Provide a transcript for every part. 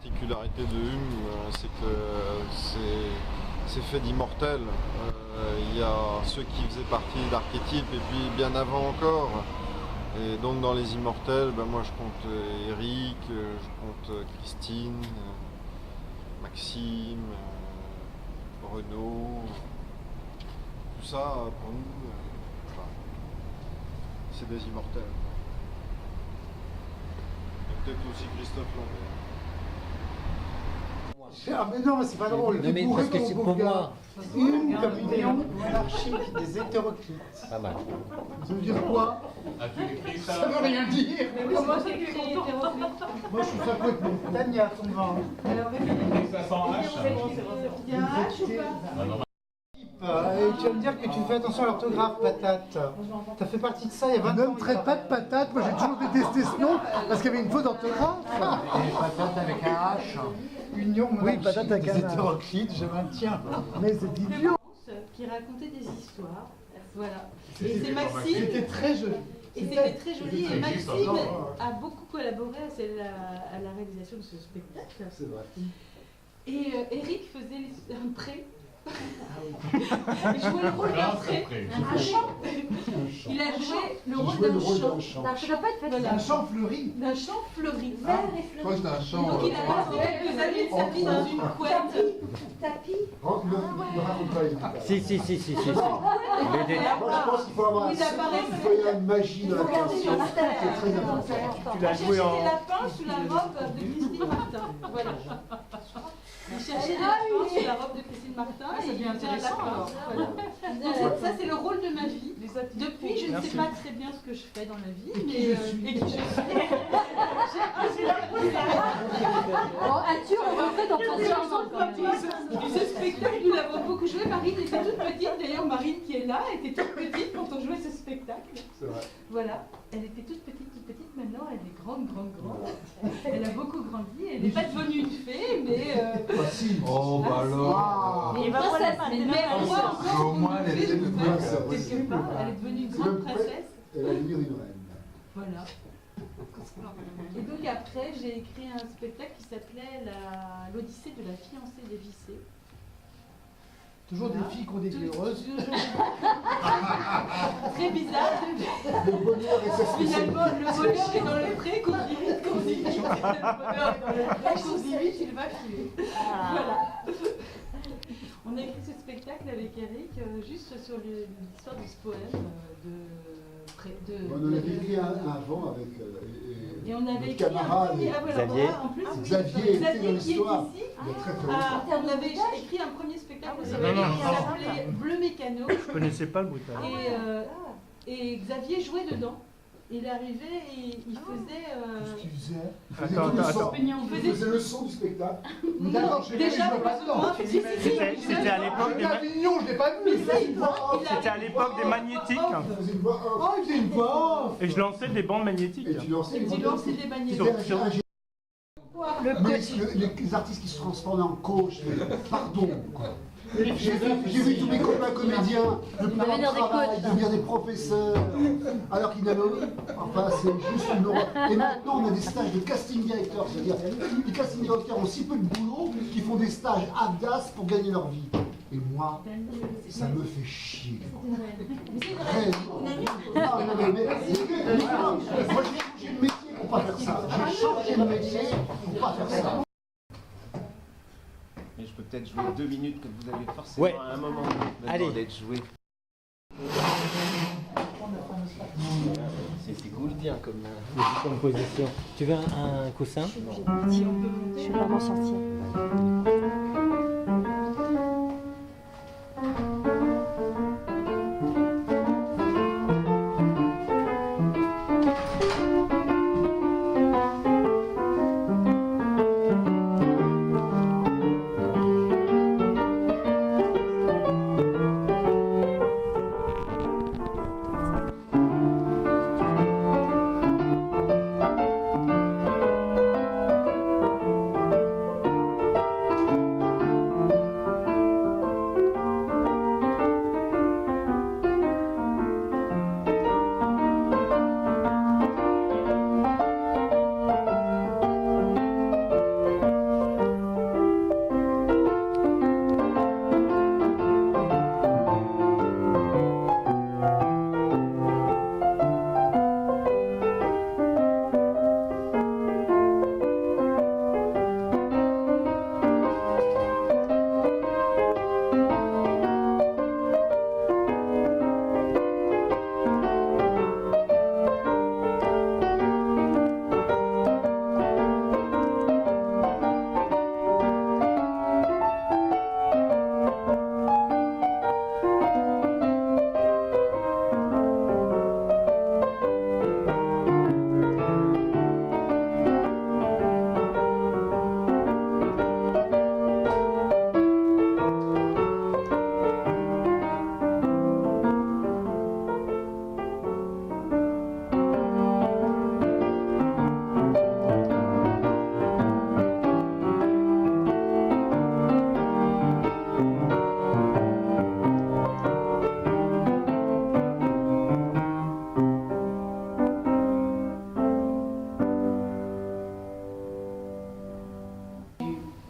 particularité de Hume, c'est que c'est fait d'immortels. Il y a ceux qui faisaient partie d'archétypes et puis bien avant encore. Et donc dans les immortels, moi je compte Eric, je compte Christine, Maxime, Renaud. Tout ça pour nous, c'est des immortels. Et peut-être aussi Christophe Lambert. Ah mais non, c'est pas drôle. Non mais parce que c'est pour moi. Une communion monarchique des hétéroclites. Pas mal. Ça veut dire quoi? As-tu écrit ça? Ça veut rien dire. Comment t'écris hétéroclite? Moi je suis ça complètement. Tania, ton vin. Ça sans H? Il y a un H ou pas? Et tu vas me dire que tu fais attention à l'orthographe, patate. T'as fait partie de ça il y a 20 ans. Ne me traite pas de patate, moi j'ai toujours détesté ce nom parce qu'il y avait une faute d'orthographe. Et patate avec un H. Union monarchique des hétéroclites, je maintiens. Mais c'est idiot. Qui racontait des histoires. Voilà. Et c'est Maxime. C'était très joli. Et c'était très joli. Et Maxime a beaucoup collaboré à la réalisation de ce spectacle. C'est vrai. Et Eric faisait un pré. Il jouait le rôle d'un pré. Un chant. Il a joué le rôle d'un chant. Ça doit pas être fait. Un chant fleuri. D'un chant fleuri. Moi c'était un chant. Donc il a passé quelques années de sa vie dans une couette. Tapis. Ne raconte pas les détails. Si. Moi je pense qu'il faut avoir il faut y avoir une magie dans la création. C'est très important. Tu l'as joué en. Des lapins sous la robe de Christine Martin. Voilà. Il cherchait des lapins sous la robe de Christine Martin et il faisait un lapin. Voilà. Donc ça c'est le rôle de ma vie. Depuis je ne sais pas très bien ce que je fais dans la vie. Et qui je suis. Arthur, on refait dans ton Ce spectacle, nous l'avons beaucoup joué. Marine était toute petite. D'ailleurs, Marine qui est là était toute petite quand on jouait ce spectacle. C'est vrai. Voilà. Elle était toute petite. Maintenant, elle est grande. Elle a beaucoup grandi. Elle n'est pas devenue une fée, mais... Oh bah alors. Mais princesse. Mais moi encore, Au moins elle est quelque part, elle est devenue une grande princesse. Elle va devenir une reine. Voilà. Et donc après, j'ai écrit un spectacle qui s'appelait l'Odyssée de la fiancée dévissée. Toujours des filles qui ont des clés heureuses. Très bizarre. Le bonheur et sa Finalement, le bonheur est dans le pré, qu'on dit vite. Le bonheur est dans le pré, qu'on dit vite, il va tuer. Voilà. On a écrit ce spectacle avec Eric juste sur l'histoire de ce poème On en avait écrit un avant avec et on avait écrit camarade Xavier. En plus, Xavier était dans l'histoire. Ici, Il y a très longtemps. on avait écrit un premier spectacle qui s'appelait Bleu Mécano. Je connaissais pas le brutal. Et Xavier jouait dedans. Il arrivait et il faisait. Ce qu'il faisait. Attends. Il faisait le son du spectacle. D'accord, je l'ai Déjà, pas dedans. C'était à l'époque des Avignon, je l'ai pas vu. C'était à l'époque des magnétiques. Il faisait une voix off. Oh, il faisait une voix off. Et je lançais des bandes magnétiques. Et tu lançais Et tu lançais des magnétiques. Mais les artistes qui se transforment en coach, pardon. J'ai vu tous mes copains comédiens devenir devenir des professeurs, alors qu'ils n'avaient... Enfin, c'est juste une horreur. Et maintenant, on a des stages de casting directeurs, c'est-à-dire les casting directeurs ont si peu de boulot qu'ils font des stages ADAS pour gagner leur vie. Et moi, ça me fait chier. Réellement. Non, mais moi, j'ai changé de métier pour pas faire ça. J'ai changé de métier pour pas faire ça. Mais je peux peut-être jouer 2 minutes que vous avez forcément à un moment besoin d'être joué. C'est cool bien comme Composition. Tu veux un coussin? Je suis vraiment sortie.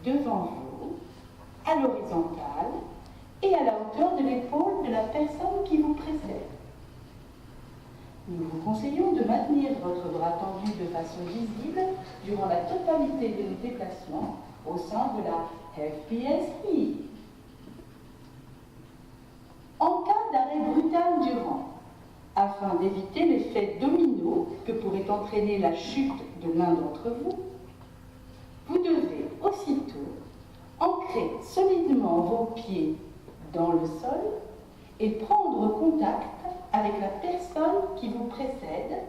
devant vous, à l'horizontale et à la hauteur de l'épaule de la personne qui vous précède. Nous vous conseillons de maintenir votre bras tendu de façon visible durant la totalité de nos déplacements au sein de la FPSI. En cas d'arrêt brutal du rang, afin d'éviter l'effet domino que pourrait entraîner la chute de l'un d'entre vous, vous devez aussitôt ancrer solidement vos pieds dans le sol et prendre contact avec la personne qui vous précède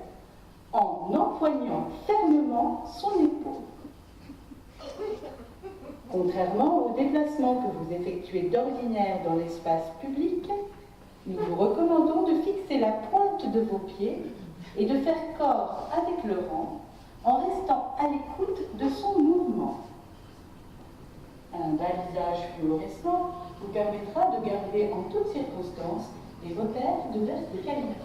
en empoignant fermement son épaule. Contrairement aux déplacements que vous effectuez d'ordinaire dans l'espace public, nous vous recommandons de fixer la pointe de vos pieds et de faire corps avec le rang en restant à l'écoute de son mouvement. Un balisage fluorescent vous permettra de garder en toutes circonstances des repères de verticalité.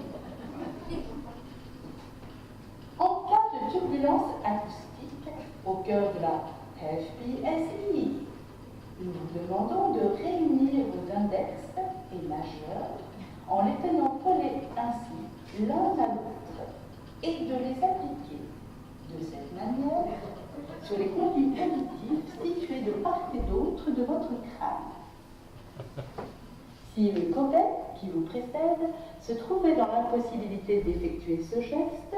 En cas de turbulence acoustique au cœur de la FPSI, nous vous demandons de réunir vos index et majeurs en les tenant collés ainsi l'un à l'autre et de les appliquer de cette manière sur les conduits auditifs situés de part et d'autre de votre crâne. Si le cobaye qui vous précède se trouvait dans l'impossibilité d'effectuer ce geste,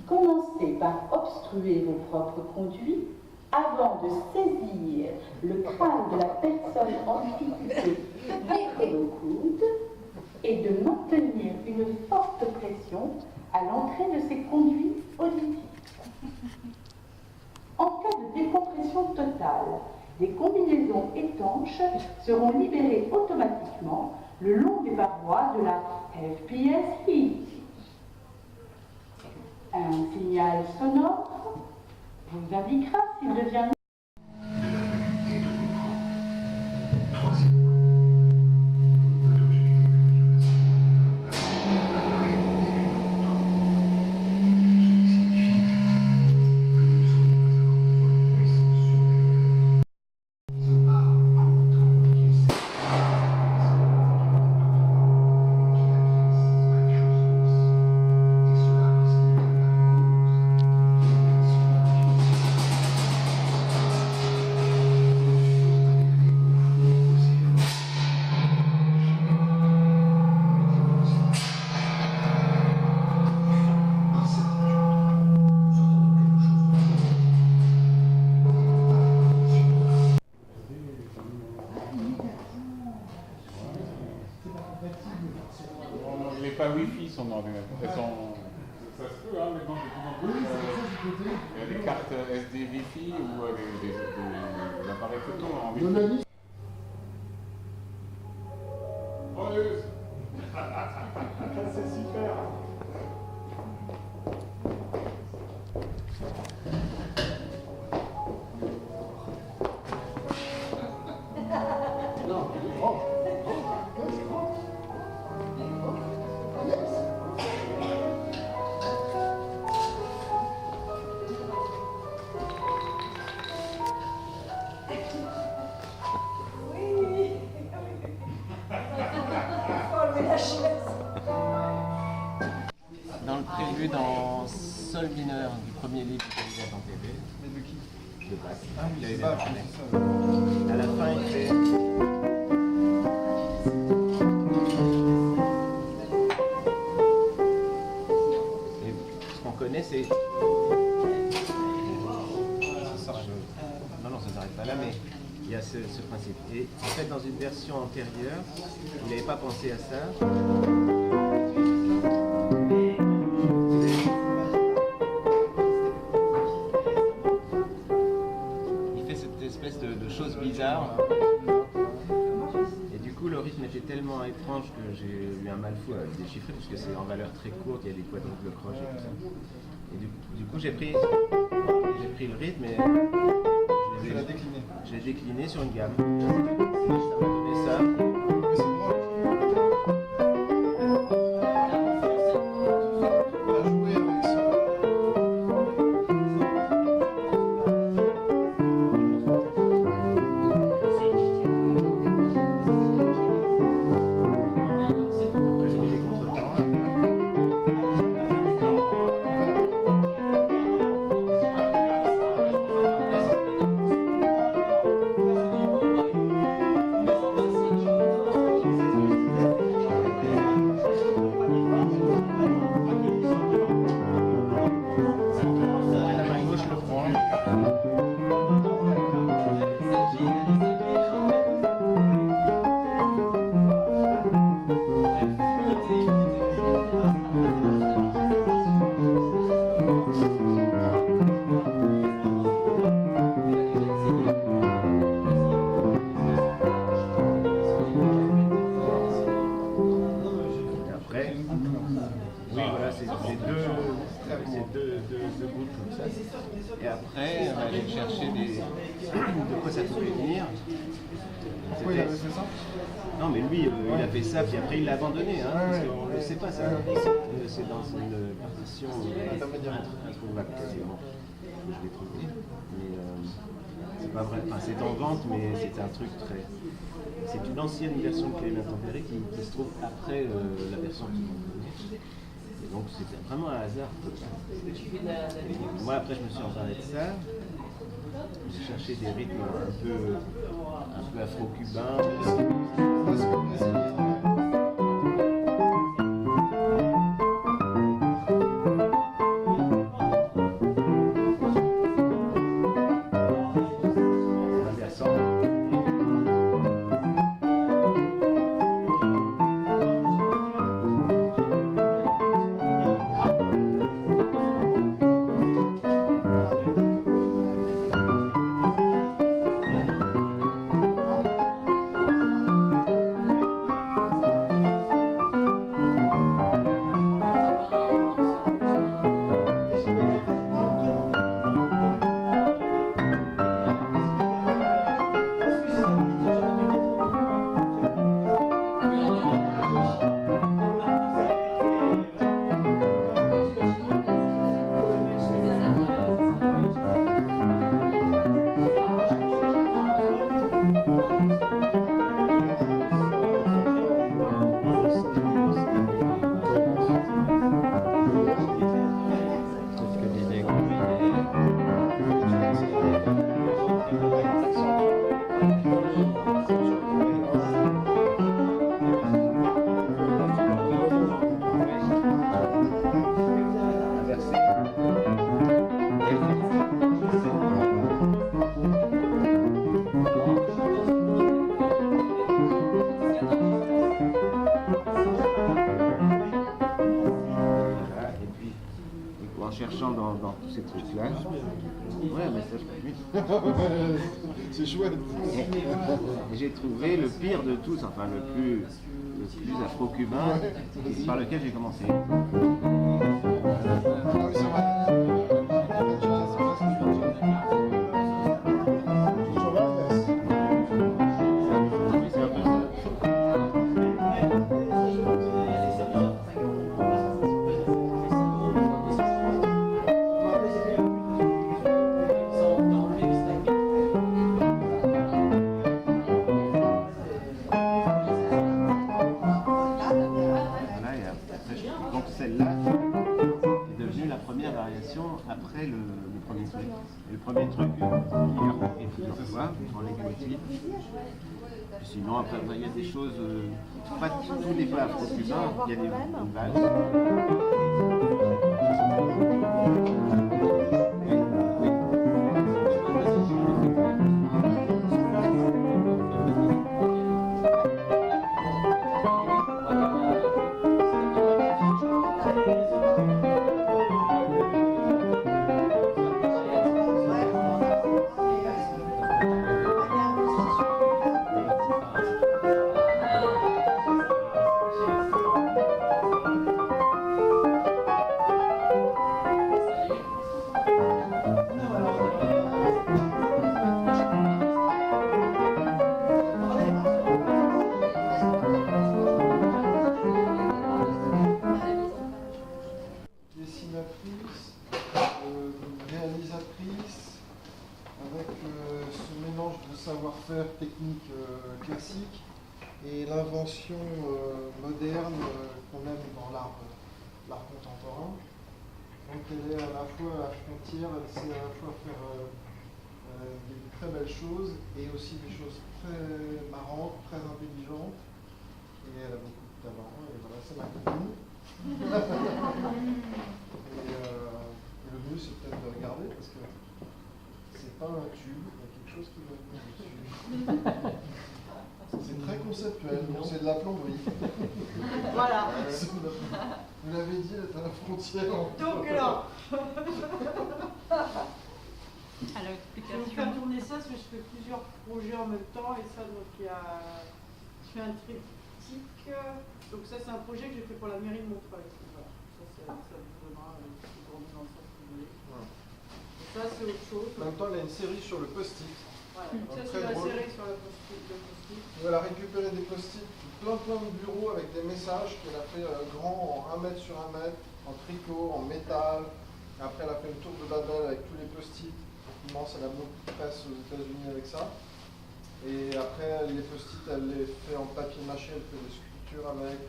commencez par obstruer vos propres conduits avant de saisir le crâne de la personne en difficulté entre vos coudes et de maintenir une forte pression à l'entrée de ces conduits auditifs. En cas de décompression totale, des combinaisons étanches seront libérées automatiquement le long des parois de la FPSI. Un signal sonore vous indiquera s'il devient Les pas Wi-Fi sont dans les. Elles sont. Ça se peut, hein, maintenant, de plus en plus. Il y a des cartes SD Wi-Fi ou des appareils photo en Wi-Fi. C'est super. Dans le prélude en sol mineur du premier livre de Elisabeth en TV. Mais de qui? De Bach. Ah oui, Il avait c'est bien Bach, parlé. c'est ça. À la fin, il fait. Et ce qu'on connaît, c'est. Non, ça s'arrête pas là, mais il y a ce principe. Et en fait, dans une version antérieure, il n'avait pas pensé à ça. Il fait cette espèce de chose bizarre. Et du coup, le rythme était tellement étrange que j'ai eu un mal fou à le déchiffrer, parce que c'est en valeur très courte, il y a des quadruples croches et tout ça. Et du coup, j'ai pris le rythme et je l'ai décliné sur une gamme. Ça m'a donné ça. de quoi ça pouvait venir. Pourquoi il avait fait ça? Non, mais lui, il a fait ça, puis après il l'a abandonné, hein, parce qu'on ne le sait pas, ça. C'est dans une partition introuvable quasiment. Je l'ai trouvé. Mais c'est pas vrai. Enfin, c'est en vente, mais c'est un truc très. C'est une ancienne version de Clément Tempéré qui se trouve après la version qui est. Et donc c'était vraiment un hasard total. Moi après je me suis emparé de ça. J'ai cherché des rythmes un peu afro-cubains. Dans tous ces trucs-là. Ouais, mais ça, je peux. C'est chouette. Et j'ai trouvé le pire de tous, enfin le plus afro-cubain, par lequel j'ai commencé. Après le premier truc. Et le premier truc, il est plusieurs fois, en leitmotiv. Sinon, après, il y a des choses, pas tout n'est pas afro-cubain, il y a des valses. Technique classique et l'invention moderne qu'on aime dans l'art contemporain. Donc elle est à la fois à la frontière, elle sait à la fois faire des très belles choses et aussi des choses très marrantes, très intelligentes. Et elle a beaucoup de talent, et voilà, c'est ma copine. Et le mieux c'est peut-être de regarder parce que c'est pas un tube, il y a quelque chose qui va venir dessus. C'est très conceptuel, donc c'est de la plomberie. Voilà. Vous l'avez dit, elle est à la frontière. Donc alors. Alors, je vais vous faire tourner ça parce que je fais plusieurs projets en même temps et ça, donc il y a. Je fais un triptyque. Donc ça, c'est un projet que j'ai fait pour la mairie de Montreuil. Voilà. Ça vous donnera une petite tournée dans le sens que vous voulez. Ouais. Ça, c'est autre chose. En même temps, elle a une série sur le post-it. Ça, Très c'est la drôle. série sur le post-it. Elle a récupéré des post-it, plein de bureaux avec des messages qu'elle a fait grand en 1 mètre sur 1 mètre, en tricot, en métal. Et après, elle a fait une tour de Babel avec tous les post-it immenses. Elle a beaucoup de presse aux États-Unis avec ça. Et après, les post-it, elle les fait en papier mâché, elle fait des sculptures avec.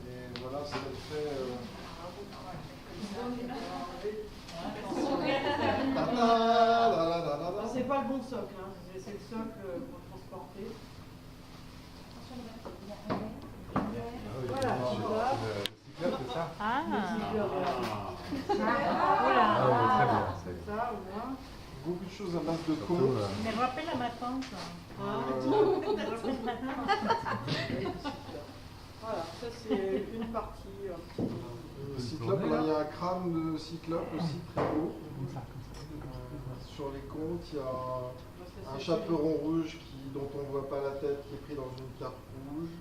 Et voilà, ce qu'elle fait. C'est pas le bon socle, hein. C'est le socle pour transporter. Voilà, voilà. C'est ça? Ah, c'est ça, au moins. Beaucoup de choses à base de contes. Mais rappelle à ma tante. Voilà, ça c'est une partie. Le cyclope, là il y a un crâne de cyclope aussi très beau. Sur les contes, il y a un chaperon rouge dont on ne voit pas la tête qui est pris dans une carte rouge.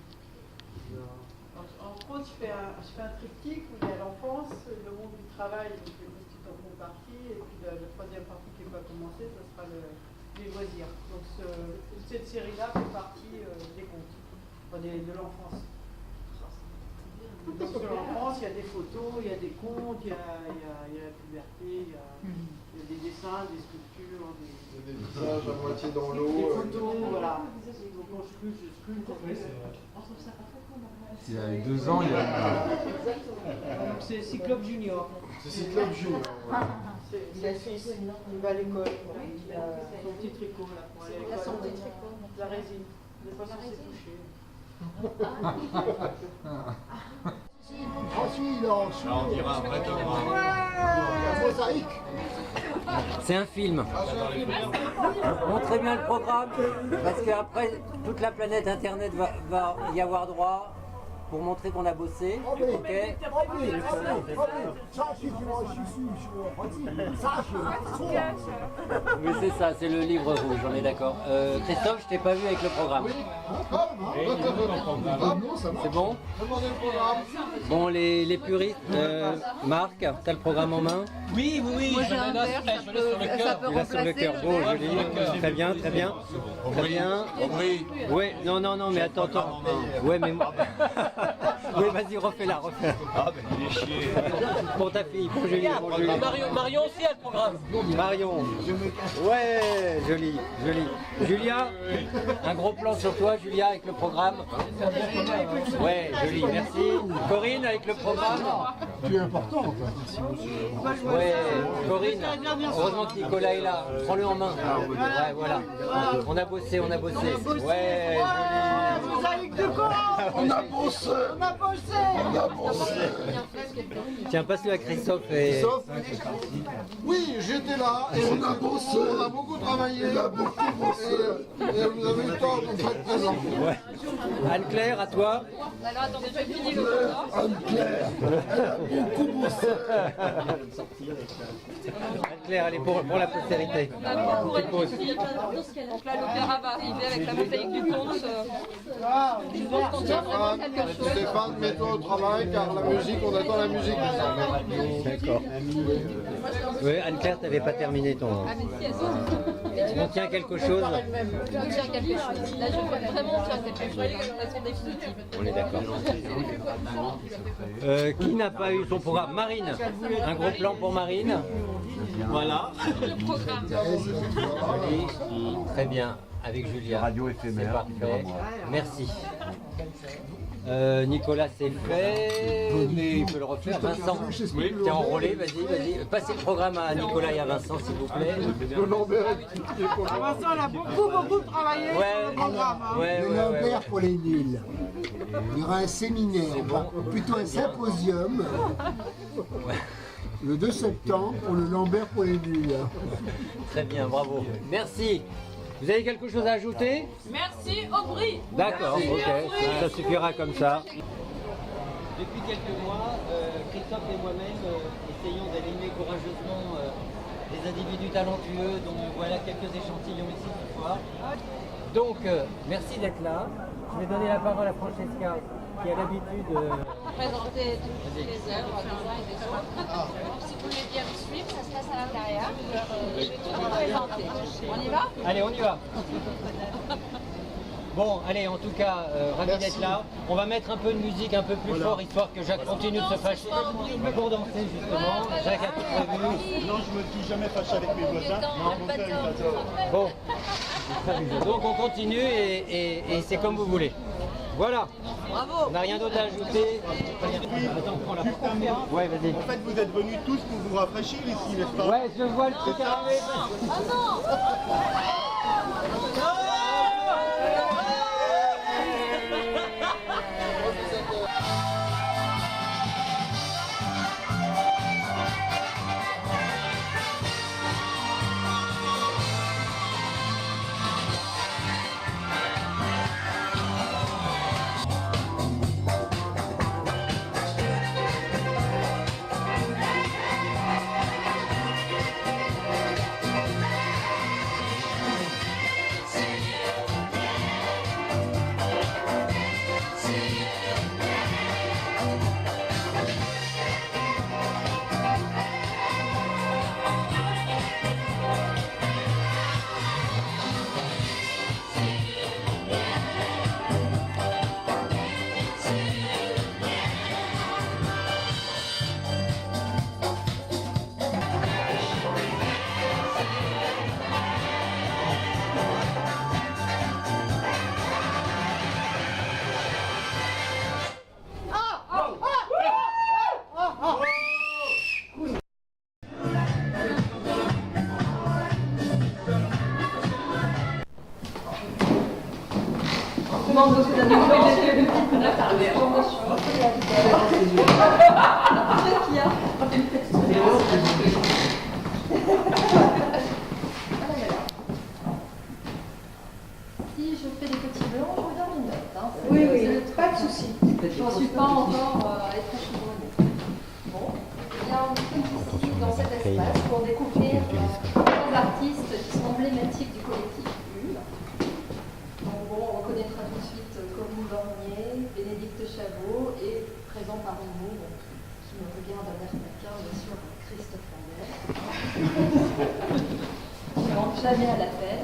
En gros, je fais un triptyque où il y a l'enfance, le monde du travail, donc les petites en font partie, et puis la troisième partie qui n'est pas commencée, ce sera les loisirs. Donc cette série-là fait partie des contes, enfin, de l'enfance. Donc sur l'enfance, il y a des photos, il y a des contes, il y a la puberté, il y a des dessins, des sculptures, Il y a des visages à moitié dans des l'eau. photos, voilà. Donc on sculpte, je sculpte. Il y a 2 ans, il y a. Donc c'est Cyclope Junior. C'est Cyclope Junior. C'est son fils, il va à l'école, il a son petit tricot là pour aller à l'école. La résine, il n'est pas censé toucher. On dirait un vrai Thomas. Mosaïque. C'est un film. Montrez bien le programme, parce qu'après, toute la planète Internet va y avoir droit pour montrer qu'on a bossé. Ok. Oui, c'est ça, c'est le livre rouge, on est d'accord. Christophe, je t'ai pas vu avec le programme. C'est bon? Bon, les puristes, Marc, t'as le programme en main? Oui, je l'ai sur le cœur. Bon, joli. Très bien, très bien. Très bien. Oui, non, mais attends. Ouais, mais moi. Oui, vas-y, refais-la. Ah, ben il est chier. Pour ta fille, pour Julie. Marion aussi a le programme. Marion. Ouais, joli. Julia, un gros plan sur toi, Julia, avec le programme. Ouais, joli, merci. Corinne, avec le programme. Tu es importante. Ouais, Corinne, heureusement que Nicolas est là. Prends-le en main. Ouais, voilà. On a bossé. Ouais, joli. Mosaïque de quoi? On a bossé. Tiens, passe-le à Christophe et... Christophe, oui, j'étais là et on a bossé, on a beaucoup travaillé. Et vous avez eu le temps de vous faire présent. Ouais. Anne-Claire, à toi. Alors attendez, je vais finir le programme. Anne-Claire, elle a beaucoup bossé. Anne-Claire, elle est pour la postérité. On a beaucoup réfléchi. Donc là, l'opéra va arriver avec la mosaïque du conte. Je pense qu'on tient vraiment quelque chose. Stéphane, mets-toi au travail car la musique, on attend la musique. D'accord. Oui, Anne-Claire, t'avais pas terminé ton... Ah mais si, elles On tient quelque chose. On tient quelque chose. Là, je veux vraiment faire quelque chose. De façon définitive. On est d'accord. Qui n'a pas eu son programme? Marine. Un gros plan pour Marine. Voilà. Le programme. Très bien. Avec Julia. Radio éphémère. C'est parfait. Merci. Nicolas, c'est fait, mais il peut le refaire. Vincent, t'es enrôlé, vas-y. Passez le programme à Nicolas et à Vincent, s'il vous plaît. Vincent, elle a beaucoup travaillé sur le programme. Le Lambert pour les nuls. Il y aura un séminaire, plutôt un symposium, le 2 septembre pour le Lambert pour les nuls. Très bien, bravo. Merci. Vous avez quelque chose à ajouter? Merci, Aubry. D'accord, ok, ça suffira comme ça. Depuis quelques mois, Christophe et moi-même essayons d'aligner courageusement les individus talentueux, dont voilà quelques échantillons ici ce soir. Donc, merci d'être là. Je vais donner la parole à Francesca, qui a l'habitude présenter toutes les œuvres des uns et des autres. Si vous voulez bien me suivre, ça se passe à l'intérieur. Je vais tout vous présenter. On y va? Allez, on y va. Bon, allez, en tout cas, ravi d'être là. On va mettre un peu de musique un peu plus fort, histoire que Jacques continue de se fâcher pour danser, justement. Jacques a tout prévu. Non, je me suis jamais fâché avec mes voisins. Mon père, il adore. Bon, donc on continue et c'est comme vous voulez. Voilà. Bravo. On n'a rien d'autre à ajouter. Attends, prends la Ouais, vas-y. En fait, vous êtes venus tous pour vous rafraîchir ici, n'est-ce pas? Ouais, je vois le truc arriver. Oh non. Si je fais des petits blancs, je vous donne une note. Hein. Oui, oui, pas de souci. Je n'en suis pas encore à être chevronnée. Bon, eh bien, nous sommes ici dans cet espace pour découvrir trois artistes qui sont emblématiques du collectif Ulm. Donc bon, on reconnaîtra tout de suite Corinne Bornier, Bénédicte Chabot et présent parmi nous, qui me regarde d'un air taquin, bien sûr, Christophe Lambert. Qui ne manque jamais à l'appel.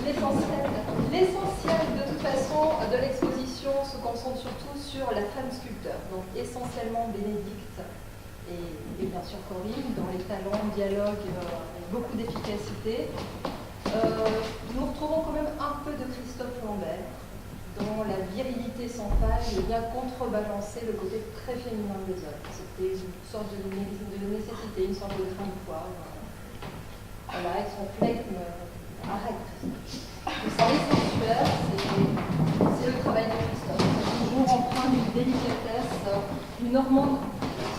L'essentiel de toute façon de l'exposition se concentre surtout sur la femme sculpteur, donc essentiellement Bénédicte et bien sûr Corinne, dans les talents, dialogue, beaucoup d'efficacité. Nous retrouvons quand même un peu de Christophe Lambert, dont la virilité sans faille vient contrebalancer le côté très féminin des œuvres. C'était une sorte de nécessité, une sorte de fin de foi. Voilà, avec son flegme. Arrête, Christophe. C'est le travail de Christophe. C'est toujours empreint d'une délicatesse, d'une normande.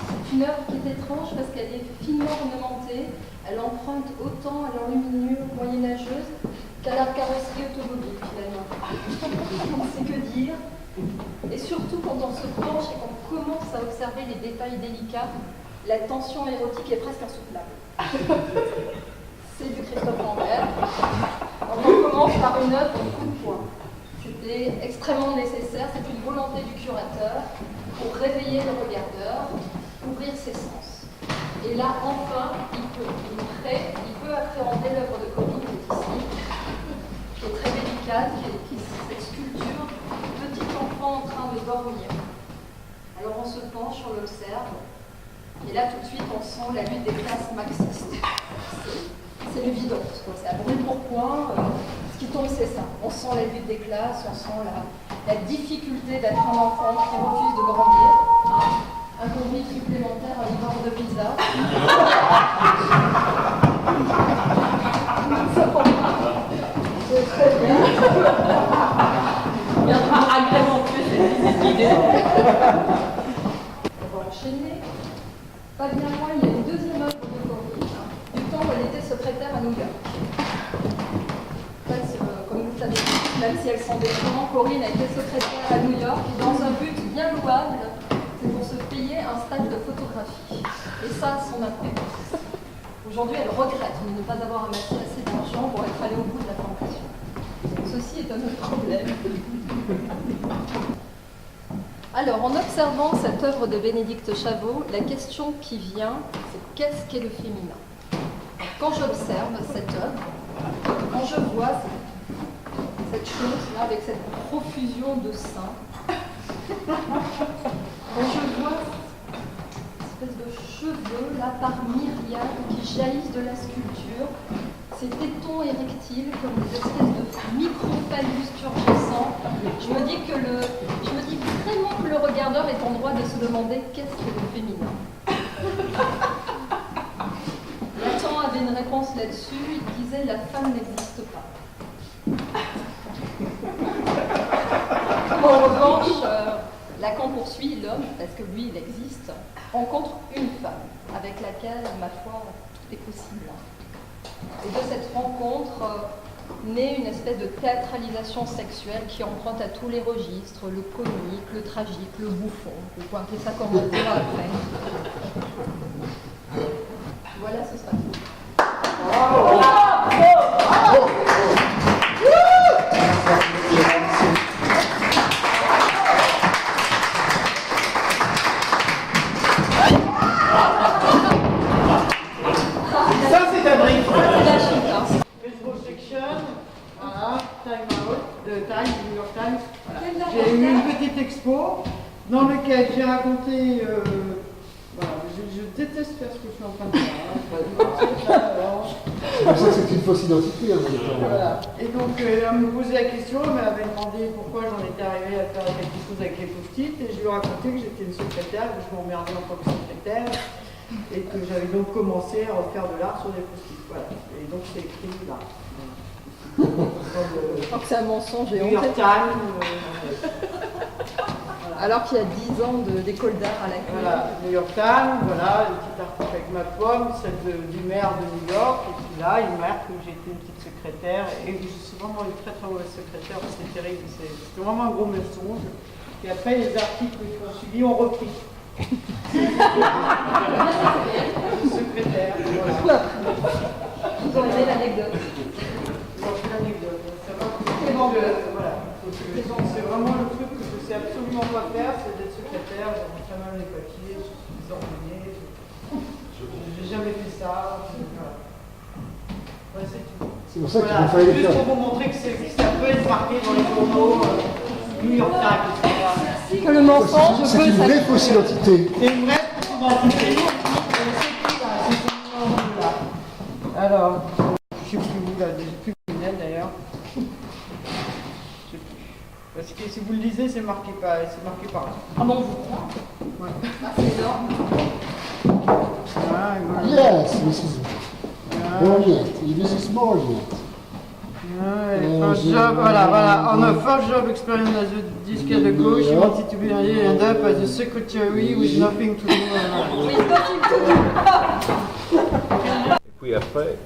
C'est une œuvre qui est étrange parce qu'elle est finement ornementée. Elle emprunte autant à l'enluminure moyenâgeuse qu'à la carrosserie automobile, finalement. On ne sait que dire. Et surtout, quand on se penche et qu'on commence à observer les détails délicats, la tension érotique est presque insoutenable. C'est du Christophe Lambert. Donc on commence par une œuvre en coup de poing. C'était extrêmement nécessaire, c'est une volonté du curateur pour réveiller le regardeur, ouvrir ses sens. Et là, enfin, il peut appréhender l'œuvre de Corinne qui est ici, qui est très délicate, qui est cette sculpture, petit enfant en train de dormir. Alors on se penche, on l'observe, et là tout de suite on sent la lutte des classes marxistes. C'est l'évidence, c'est à brûle pour point. Ce qui tombe, c'est ça. On sent la lutte des classes, on sent la difficulté d'être un enfant qui refuse de grandir. Un conduit supplémentaire, un livreur de pizza. C'est très bien. Bien agrémenté cette idée. On va enchaîner. Pas bien loin, il y a une deuxième œuvre de Corinne. Où elle était secrétaire à New York. En fait, comme vous le savez, même si elle s'en défend, Corinne a été secrétaire à New York dans un but bien louable, c'est pour se payer un stage de photographie. Et ça, son importance. Aujourd'hui, elle regrette de ne pas avoir amassé assez d'argent pour être allée au bout de la formation. Ceci est un autre problème. Alors, en observant cette œuvre de Bénédicte Chavot, la question qui vient, c'est qu'est-ce qu'est le féminin? Quand j'observe cette œuvre, quand je vois cette chose-là avec cette profusion de seins, quand je vois cette espèce de cheveux là par myriades qui jaillissent de la sculpture, ces tétons érectiles comme des espèces de micro-phallus turgescents, je me dis vraiment que le regardeur est en droit de se demander qu'est-ce que le féminin. Lacan avait une réponse là-dessus, il disait la femme n'existe pas. En revanche, Lacan poursuit l'homme, parce que lui il existe, rencontre une femme avec laquelle, ma foi, tout est possible. Et de cette rencontre naît une espèce de théâtralisation sexuelle qui emprunte à tous les registres, le comique, le tragique, le bouffon. Vous pouvez appeler ça comme on veut après. Voilà, ce sera tout. Ça, c'est un brief. C'est la chute, hein. Retrosection, voilà, Time Out, de Time, New York Times. J'ai eu une petite expo dans laquelle j'ai raconté. Voilà, je déteste faire ce que je suis en train de faire. C'est pour ça que c'est une fausse identité. Voilà. Et donc, elle me posait la question, elle m'avait demandé pourquoi j'en étais arrivée à faire quelque chose avec les post-it, et je lui ai raconté que j'étais une secrétaire, que je m'emmerdais en tant que secrétaire, et que j'avais donc commencé à refaire de l'art sur des post-it. Voilà. Et donc, c'est écrit là. Je crois que c'est un mensonge et New York honte. Times. Alors qu'il y a 10 ans d'école d'art à la clé. Voilà, New York Times, voilà, le petit article avec ma pomme, celle du maire de New York, et puis là, il marque que j'ai été une petite secrétaire, et je suis vraiment une très très mauvaise secrétaire, c'est terrible, c'était vraiment un gros mensonge. Et après, les articles qui ont suivi ont repris. Secrétaire, voilà. Vous en avez l'anecdote. L'anecdote, ça va. Voilà. C'est vraiment le truc que je sais absolument pas faire, c'est d'être secrétaire, j'en très mal les papiers, je suis désorganisée, j'ai jamais fait ça. Voilà. Ouais, c'est tout. C'est pour ça qu'il Voilà, faut faire juste pour vous montrer que ça peut être marqué dans les journaux, New York Times, etc. Que le mensonge C'est une vraie fausse identité. C'est une vraie fausse identité. Alors, je ne sais plus où là, j'ai plus le lunettes d'ailleurs. Parce que si vous le lisez, c'est marqué par là. Ah bon, vous crois? Ouais. Ah, c'est énorme. Yes, Mrs. Brilliant. This is brilliant. First job, voilà. On a first job experience as a disquette de gauche, he wanted to be end up as a secretary with nothing to do. Et puis après,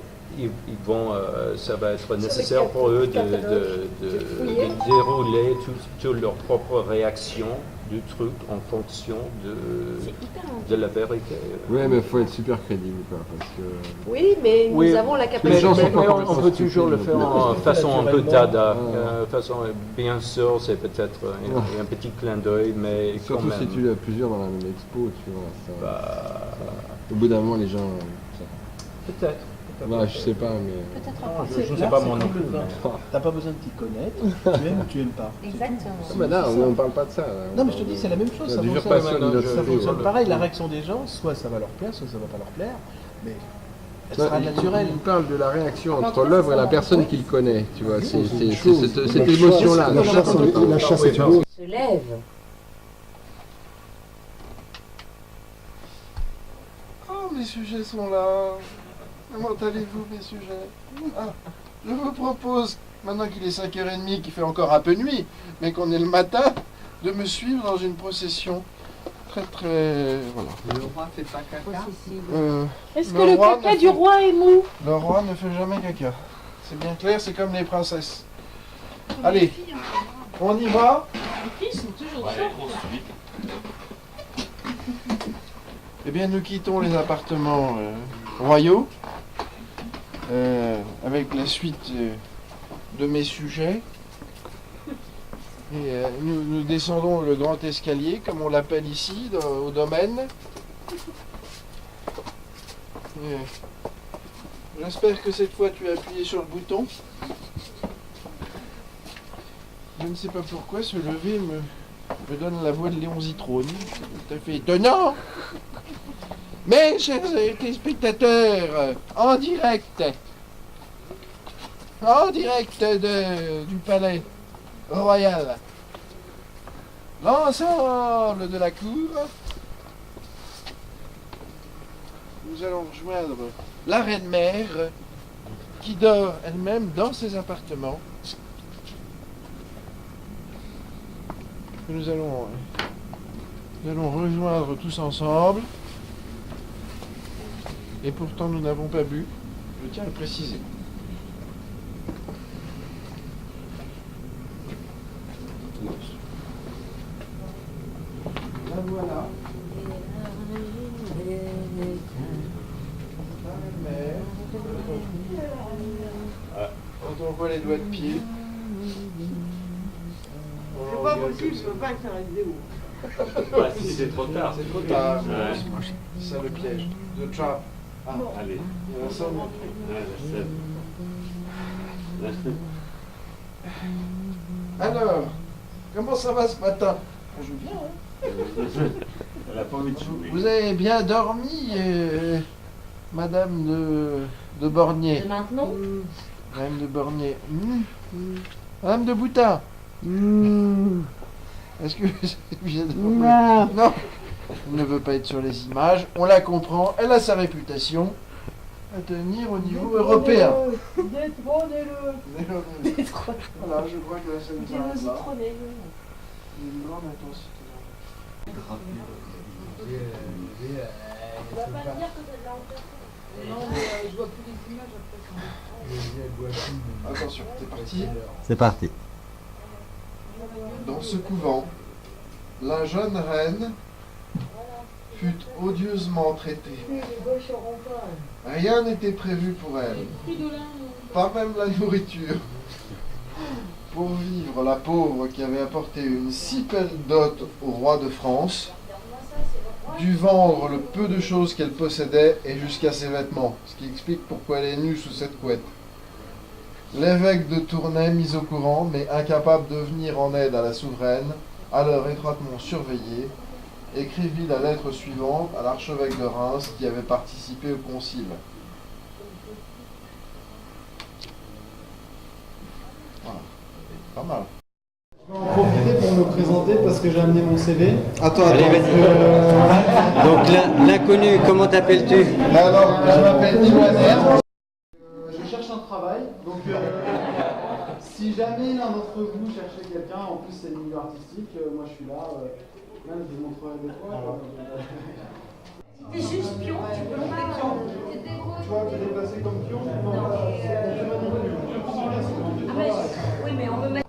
ça va être nécessaire pour eux de dérouler toutes leurs propres réactions du truc en fonction de la vérité. Oui, mais il faut être super crédible, quoi, parce que... Oui, mais nous avons la capacité... Mais on peut toujours le faire en façon un peu dada. Bien sûr, c'est peut-être un petit clin d'œil, mais surtout quand même. Si tu as plusieurs dans la même expo, tu vois. Au bout d'un moment, les gens... Peut-être. Bah, je sais pas, mais... Je ne sais pas moi non plus. T'as pas besoin de t'y connaître, tu aimes ou tu aimes pas. Exactement. Bah là, on ne parle pas de ça. Là. Non, mais je te dis, c'est la même chose. Ça fonctionne pareil, la réaction des gens, soit ça va leur plaire, soit ça va pas leur plaire, mais elle sera naturelle. Il parle de la réaction entre l'œuvre et la personne qu'il connaît, tu vois. C'est cette émotion-là. La chasse est beau. Se lève. Oh, mes sujets sont là. Comment allez-vous, mes sujets? Je vous propose, maintenant qu'il est 5h30, qu'il fait encore un peu nuit, mais qu'on est le matin, de me suivre dans une procession très très... Voilà. Le roi fait pas caca. Est-ce que le caca du roi est mou? Le roi ne fait jamais caca. C'est bien clair, c'est comme les princesses. Allez, on y va. Les filles sont toujours Eh bien, nous quittons les appartements royaux avec la suite de mes sujets. Et nous descendons le grand escalier, comme on l'appelle ici, au domaine. J'espère que cette fois tu as appuyé sur le bouton. Je ne sais pas pourquoi ce lever me donne la voix de Léon Zitrone. C'est tout à fait étonnant. Mais, chers téléspectateurs, en direct du palais royal, l'ensemble de la cour, nous allons rejoindre la reine-mère qui dort elle-même dans ses appartements. Nous allons rejoindre tous ensemble. Et pourtant nous n'avons pas bu, je tiens à le préciser. La voilà. La mère. Quand on voit les doigts de pied. C'est pas possible, je peux pas faire une vidéo. Bah, si c'est trop tard. C'est trop tard. Ouais. C'est ça le piège. The trap. Ah, allez. Il y a ça, alors, comment ça va ce matin? On joue bien, hein? Elle a pas envie de jouer. Vous avez bien dormi, Madame de Bornier? De maintenant Madame de Bornier. Madame de Boutin. Est-ce que vous avez dormi? Non. Elle ne veut pas être sur les images. On la comprend. Elle a sa réputation à tenir au niveau européen. Détrônez-le. Voilà, je crois que la scène s'arrête là. Il y a une grande intensité. Tu vas pas me dire que t'as de la hauteur. Non, mais je vois plus les images après. Attention, c'est parti. C'est parti. Dans ce couvent, la jeune reine fut odieusement traitée. Rien n'était prévu pour elle, pas même la nourriture. Pour vivre, la pauvre qui avait apporté une si belle dot au roi de France dut vendre le peu de choses qu'elle possédait et jusqu'à ses vêtements, ce qui explique pourquoi elle est nue sous cette couette. L'évêque de Tournai, mis au courant, mais incapable de venir en aide à la souveraine, alors étroitement surveillée, écrivit la lettre suivante à l'archevêque de Reims qui avait participé au concile. Voilà, pas mal. Je vais en profiter pour me présenter parce que j'ai amené mon CV. Attends, Allez, vas-y. Donc l'inconnu, comment t'appelles-tu? Alors, je m'appelle Iwaner. Je cherche un travail, donc si jamais l'un d'entre vous cherchez quelqu'un, en plus c'est le milieu artistique, moi je suis là, même je vous montrerai des fois. T'es juste pion, tu peux monter pion. Tu vois, te déplacer comme pion, Oui, mais on veut mettre.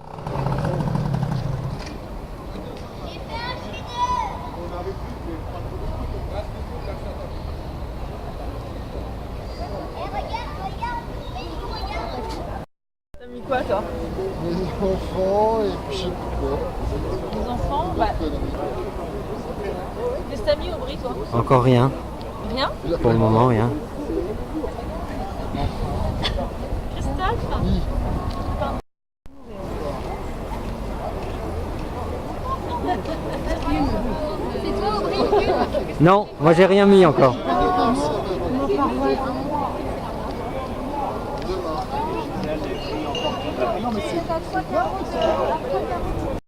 T'as mis quoi toi? Les enfants et puis je sais plus quoi. Les enfants, bah. Qu'est-ce que t'as mis, Aubry, toi? Encore rien. Rien? Pour le moment, rien. Christophe? Oui. C'est toi, Aubry? Non, moi j'ai rien mis encore. C'est à 3,40.